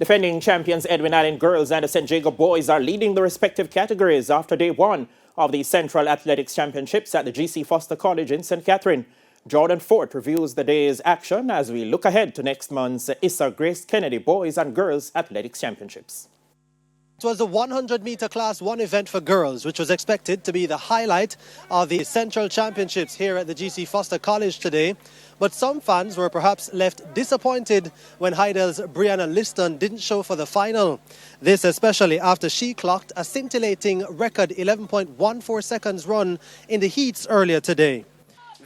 Defending champions Edwin Allen girls and the St. Jago boys are leading the respective categories after day one of the Central Athletics Championships at the G.C. Foster College in St. Catherine. Jordan Fort reviews the day's action as we look ahead to next month's Issa Grace Kennedy Boys and Girls Athletics Championships. It was the 100-meter Class 1 event for girls, which was expected to be the highlight of the Central Championships here at the G.C. Foster College today. But some fans were perhaps left disappointed when Heidel's Brianna Liston didn't show for the final. This especially after she clocked a scintillating record 11.14 seconds run in the heats earlier today.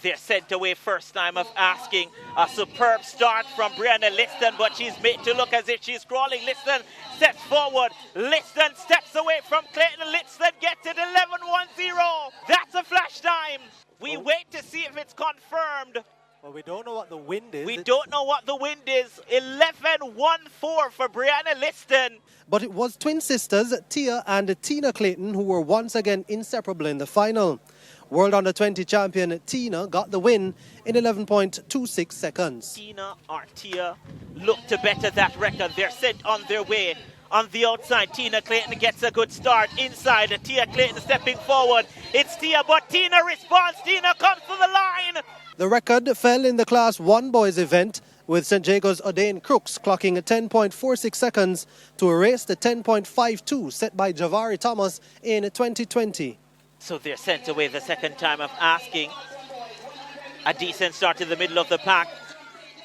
They're sent away first time of asking. A superb start from Brianna Liston, but she's made to look as if she's crawling. Liston steps forward. Liston steps away from Clayton. Liston gets it 11.10. That's a flash time. We wait to see if it's confirmed. Well, we don't know what the wind is. We don't know what the wind is. 11.14 for Brianna Liston. But it was twin sisters Tia and Tina Clayton who were once again inseparable in the final. World Under-20 champion Tina got the win in 11.26 seconds. Tina or Tia look to better that record. They're sent on their way. On the outside, Tina Clayton gets a good start. Inside, Tia Clayton stepping forward. It's Tia, but Tina responds. Tina comes to the line. The record fell in the Class 1 boys event, with St. Jago's O'Dane Crooks clocking 10.46 seconds to erase the 10.52 set by Javari Thomas in 2020. So they're sent away the second time of asking. A decent start in the middle of the pack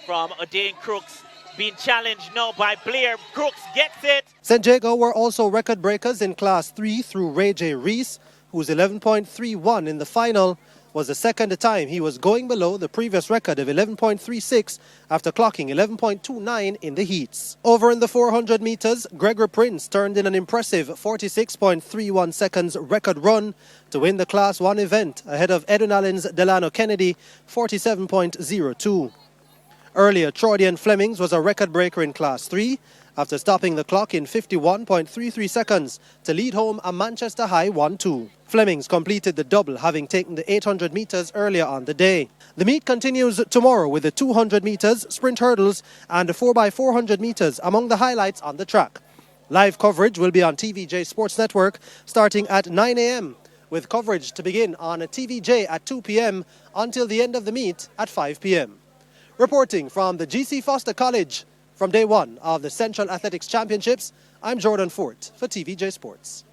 from O'Dane Crooks, being challenged now by Blair. Crooks gets it. St. Jago were also record breakers in Class 3 through Ray J. Reese, whose 11.31 in the final was the second time he was going below the previous record of 11.36 after clocking 11.29 in the heats. Over in the 400 meters, Gregory Prince turned in an impressive 46.31 seconds record run to win the Class 1 event ahead of Edwin Allen's Delano Kennedy 47.02. Earlier, Traudian Flemings was a record breaker in Class 3 after stopping the clock in 51.33 seconds to lead home a Manchester High 1-2. Flemings completed the double, having taken the 800 meters earlier on the day. The meet continues tomorrow with the 200 meters, sprint hurdles and the 4x400 meters among the highlights on the track. Live coverage will be on TVJ Sports Network starting at 9 a.m. with coverage to begin on TVJ at 2 p.m. until the end of the meet at 5 p.m. Reporting from the G.C. Foster College from day one of the Central Athletics Championships, I'm Jordan Fort for TVJ Sports.